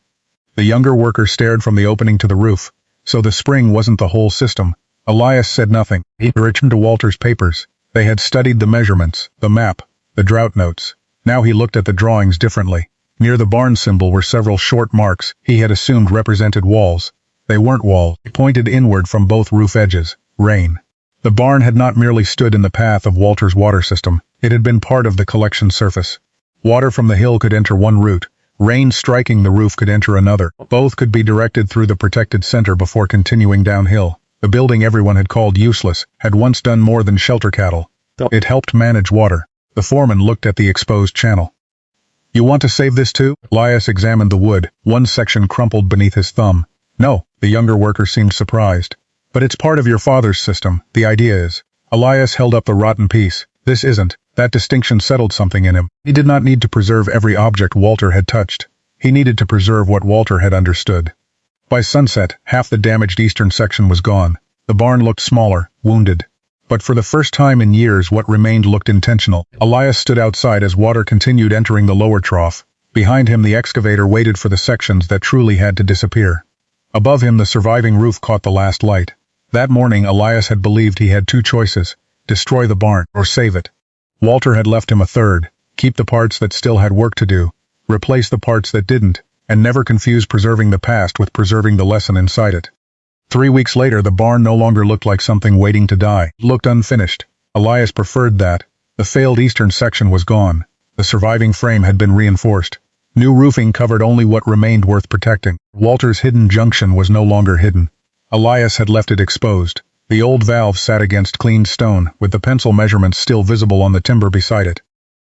The younger worker stared from the opening to the roof. So the spring wasn't the whole system. Elias said nothing. He returned to Walter's papers. They had studied the measurements, the map, the drought notes. Now he looked at the drawings differently. Near the barn symbol were several short marks he had assumed represented walls. They weren't walls. They pointed inward from both roof edges. Rain. The barn had not merely stood in the path of Walter's water system. It had been part of the collection surface. Water from the hill could enter one route. Rain striking the roof could enter another. Both could be directed through the protected center before continuing downhill. The building everyone had called useless had once done more than shelter cattle. It helped manage water. The foreman looked at the exposed channel. "You want to save this too?" Elias examined the wood. One section crumpled beneath his thumb. "No," the younger worker seemed surprised. "But it's part of your father's system, the idea is." Elias held up the rotten piece. "This isn't." That distinction settled something in him. He did not need to preserve every object Walter had touched. He needed to preserve what Walter had understood. By sunset, half the damaged eastern section was gone. The barn looked smaller, wounded. But for the first time in years what remained looked intentional. Elias stood outside as water continued entering the lower trough. Behind him the excavator waited for the sections that truly had to disappear. Above him the surviving roof caught the last light. That morning Elias had believed he had two choices: destroy the barn or save it. Walter had left him a third: keep the parts that still had work to do, replace the parts that didn't, and never confuse preserving the past with preserving the lesson inside it. 3 weeks later the barn no longer looked like something waiting to die. It looked unfinished. Elias preferred that. The failed eastern section was gone. The surviving frame had been reinforced. New roofing covered only what remained worth protecting. Walter's hidden junction was no longer hidden. Elias had left it exposed. The old valve sat against cleaned stone, with the pencil measurements still visible on the timber beside it.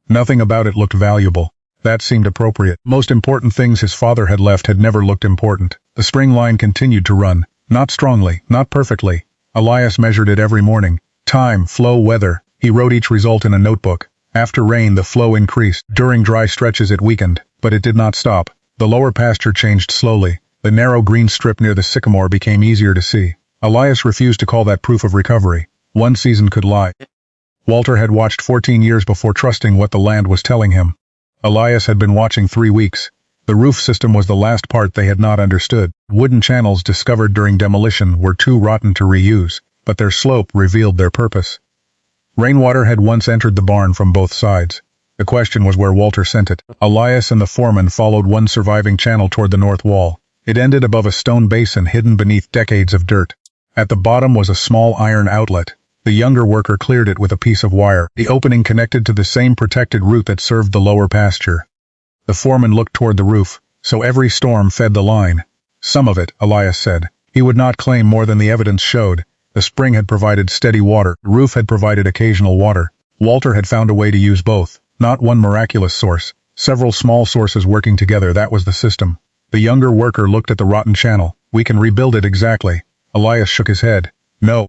Nothing about it looked valuable. That seemed appropriate. Most important things his father had left had never looked important. The spring line continued to run. Not strongly, not perfectly. Elias measured it every morning. Time, flow, weather. He wrote each result in a notebook. After rain the flow increased. During dry stretches it weakened, but it did not stop. The lower pasture changed slowly. The narrow green strip near the sycamore became easier to see. Elias refused to call that proof of recovery. One season could lie. Walter had watched 14 years before trusting what the land was telling him. Elias had been watching 3 weeks. The roof system was the last part they had not understood. Wooden channels discovered during demolition were too rotten to reuse, but their slope revealed their purpose. Rainwater had once entered the barn from both sides. The question was where Walter sent it. Elias and the foreman followed one surviving channel toward the north wall. It ended above a stone basin hidden beneath decades of dirt. At the bottom was a small iron outlet. The younger worker cleared it with a piece of wire. The opening connected to the same protected route that served the lower pasture. The foreman looked toward the roof, so every storm fed the line. Some of it, Elias said. He would not claim more than the evidence showed. The spring had provided steady water. The roof had provided occasional water. Walter had found a way to use both, not one miraculous source, several small sources working together. That was the system. The younger worker looked at the rotten channel. We can rebuild it exactly. Elias shook his head. No.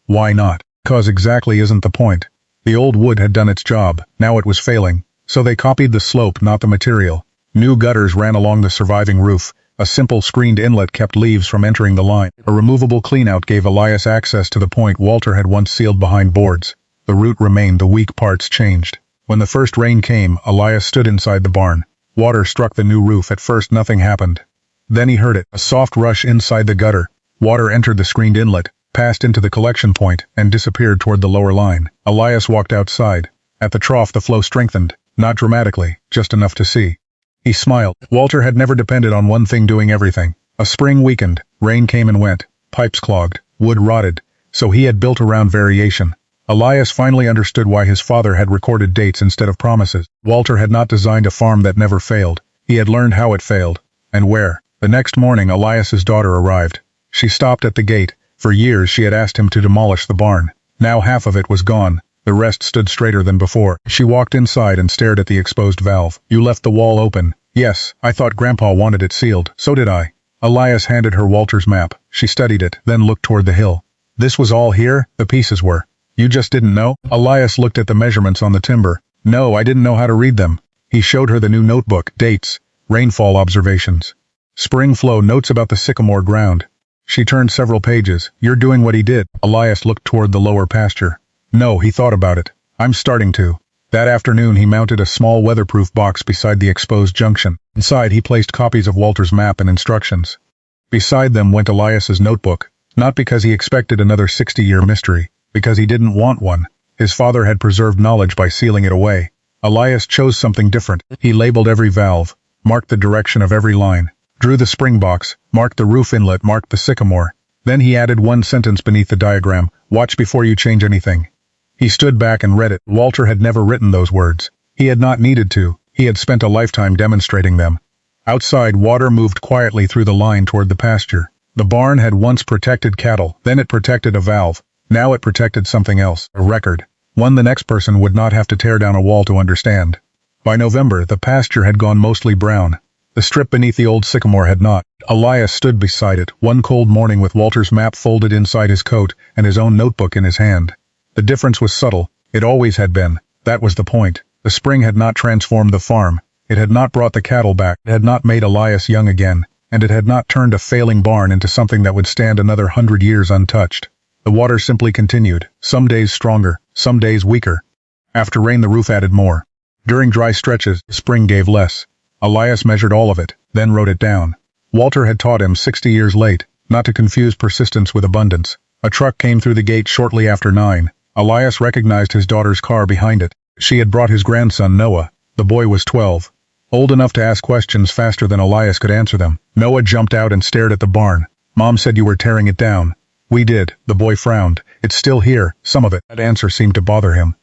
Why not? Cause exactly isn't the point. The old wood had done its job, now it was failing. So they copied the slope, not the material. New gutters ran along the surviving roof. A simple screened inlet kept leaves from entering the line. A removable cleanout gave Elias access to the point Walter had once sealed behind boards. The route remained, the weak parts changed. When the first rain came, Elias stood inside the barn. Water struck the new roof. At first nothing happened. Then he heard it, a soft rush inside the gutter. Water entered the screened inlet, passed into the collection point, and disappeared toward the lower line. Elias walked outside. At the trough the flow strengthened, not dramatically, just enough to see. He smiled. Walter had never depended on one thing doing everything. A spring weakened, rain came and went, pipes clogged, wood rotted, so he had built around variation. Elias finally understood why his father had recorded dates instead of promises. Walter had not designed a farm that never failed. He had learned how it failed, and where. The next morning Elias's daughter arrived. She stopped at the gate. For years she had asked him to demolish the barn. Now half of it was gone. The rest stood straighter than before. She walked inside and stared at the exposed valve. You left the wall open. Yes, I thought Grandpa wanted it sealed. So did I. Elias handed her Walter's map. She studied it, then looked toward the hill. This was all here? The pieces were. You just didn't know? Elias looked at the measurements on the timber. No, I didn't know how to read them. He showed her the new notebook, dates, rainfall observations. Spring flow notes about the sycamore ground. She turned several pages. You're doing what he did. Elias looked toward the lower pasture. No, he thought about it. I'm starting to. That afternoon he mounted a small weatherproof box beside the exposed junction. Inside he placed copies of Walter's map and instructions. Beside them went Elias's notebook, not because he expected another 60-year mystery, because he didn't want one. His father had preserved knowledge by sealing it away. Elias chose something different. He labeled every valve, marked the direction of every line, drew the spring box, marked the roof inlet, marked the sycamore. Then he added one sentence beneath the diagram, watch before you change anything. He stood back and read it. Walter had never written those words. He had not needed to. He had spent a lifetime demonstrating them. Outside, water moved quietly through the line toward the pasture. The barn had once protected cattle, then it protected a valve. Now it protected something else, a record. One the next person would not have to tear down a wall to understand. By November, the pasture had gone mostly brown. The strip beneath the old sycamore had not. Elias stood beside it, one cold morning with Walter's map folded inside his coat and his own notebook in his hand. The difference was subtle. It always had been. That was the point. The spring had not transformed the farm. It had not brought the cattle back. It had not made Elias young again. And it had not turned a failing barn into something that would stand another 100 years untouched. The water simply continued, some days stronger, some days weaker. After rain the roof added more. During dry stretches, spring gave less. Elias measured all of it, then wrote it down. Walter had taught him 60 years late, not to confuse persistence with abundance. A truck came through the gate shortly after 9. Elias recognized his daughter's car behind it. She had brought his grandson Noah. The boy was 12. Old enough to ask questions faster than Elias could answer them. Noah jumped out and stared at the barn. Mom said you were tearing it down. We did. The boy frowned. It's still here, some of it. That answer seemed to bother him.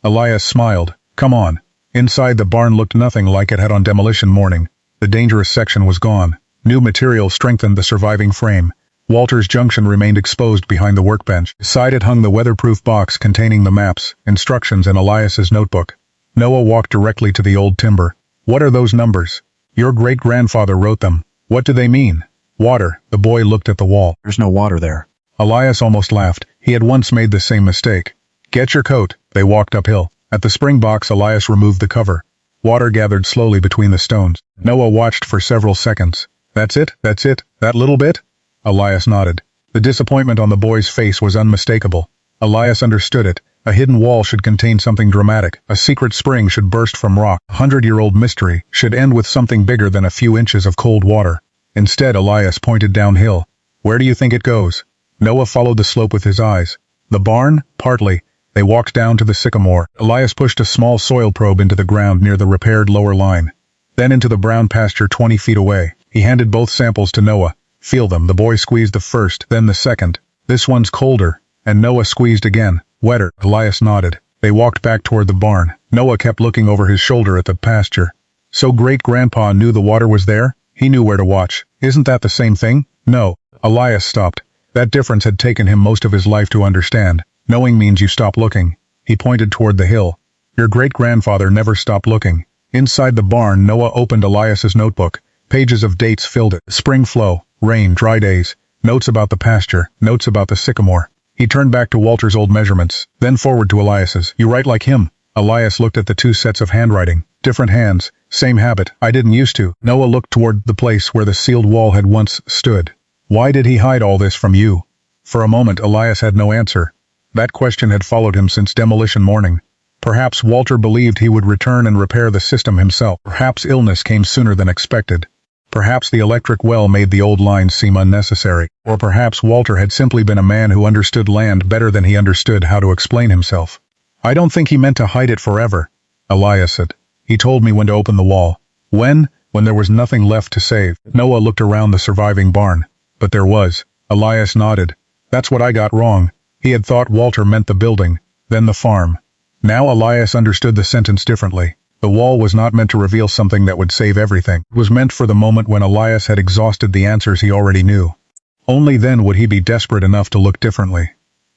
Elias smiled. Come on. Inside the barn looked nothing like it had on demolition morning. The dangerous section was gone. New material strengthened the surviving frame. Walter's junction remained exposed behind the workbench. Beside it hung the weatherproof box containing the maps, instructions, and Elias's notebook. Noah walked directly to the old timber. What are those numbers? Your great-grandfather wrote them. What do they mean? Water. The boy looked at the wall. There's no water there. Elias almost laughed. He had once made the same mistake. Get your coat. They walked uphill. At the spring box, Elias removed the cover. Water gathered slowly between the stones. Noah watched for several seconds. That's it? That's it? That little bit? Elias nodded. The disappointment on the boy's face was unmistakable. Elias understood it. A hidden wall should contain something dramatic. A secret spring should burst from rock. A 100-year-old mystery should end with something bigger than a few inches of cold water. Instead, Elias pointed downhill. Where do you think it goes? Noah followed the slope with his eyes. The barn? Partly. They walked down to the sycamore. Elias pushed a small soil probe into the ground near the repaired lower line. Then into the brown pasture 20 feet away. He handed both samples to Noah. Feel them. The boy squeezed the first, then the second. This one's colder. And Noah squeezed again. Wetter. Elias nodded. They walked back toward the barn. Noah kept looking over his shoulder at the pasture. So great-grandpa knew the water was there? He knew where to watch. Isn't that the same thing? No. Elias stopped. That difference had taken him most of his life to understand. Knowing means you stop looking. He pointed toward the hill. Your great-grandfather never stopped looking. Inside the barn, Noah opened Elias's notebook. Pages of dates filled it. Spring flow, rain, dry days, notes about the pasture, notes about the sycamore. He turned back to Walter's old measurements, then forward to Elias's. You write like him. Elias looked at the two sets of handwriting. Different hands, same habit. I didn't used to. Noah looked toward the place where the sealed wall had once stood. Why did he hide all this from you? For a moment, Elias had no answer. That question had followed him since demolition morning. Perhaps Walter believed he would return and repair the system himself. Perhaps illness came sooner than expected. Perhaps the electric well made the old lines seem unnecessary. Or perhaps Walter had simply been a man who understood land better than he understood how to explain himself. I don't think he meant to hide it forever, Elias said. He told me when to open the wall. When there was nothing left to save. Noah looked around the surviving barn. But there was. Elias nodded. That's what I got wrong. He had thought Walter meant the building, then the farm. Now Elias understood the sentence differently. The wall was not meant to reveal something that would save everything. It was meant for the moment when Elias had exhausted the answers he already knew. Only then would he be desperate enough to look differently.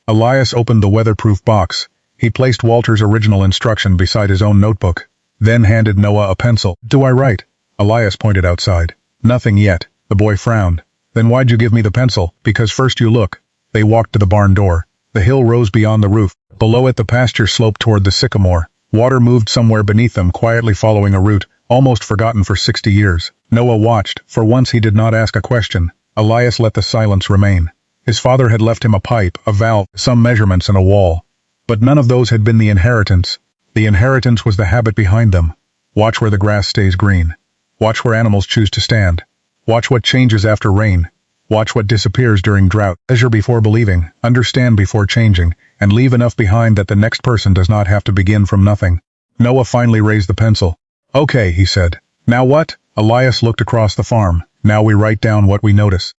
Elias opened the weatherproof box. He placed Walter's original instruction beside his own notebook, then handed Noah a pencil. Do I write? Elias pointed outside. Nothing yet. The boy frowned. Then why'd you give me the pencil? Because first you look. They walked to the barn door. The hill rose beyond the roof. Below it the pasture sloped toward the sycamore. Water moved somewhere beneath them, quietly following a route, almost forgotten for 60 years. Noah watched. For once he did not ask a question. Elias let the silence remain. His father had left him a pipe, a valve, some measurements, and a wall. But none of those had been the inheritance. The inheritance was the habit behind them. Watch where the grass stays green. Watch where animals choose to stand. Watch what changes after rain. Watch what disappears during drought. Measure before believing, understand before changing, and leave enough behind that the next person does not have to begin from nothing. Noah finally raised the pencil. Okay, he said. Now what? Elias looked across the farm. Now we write down what we notice.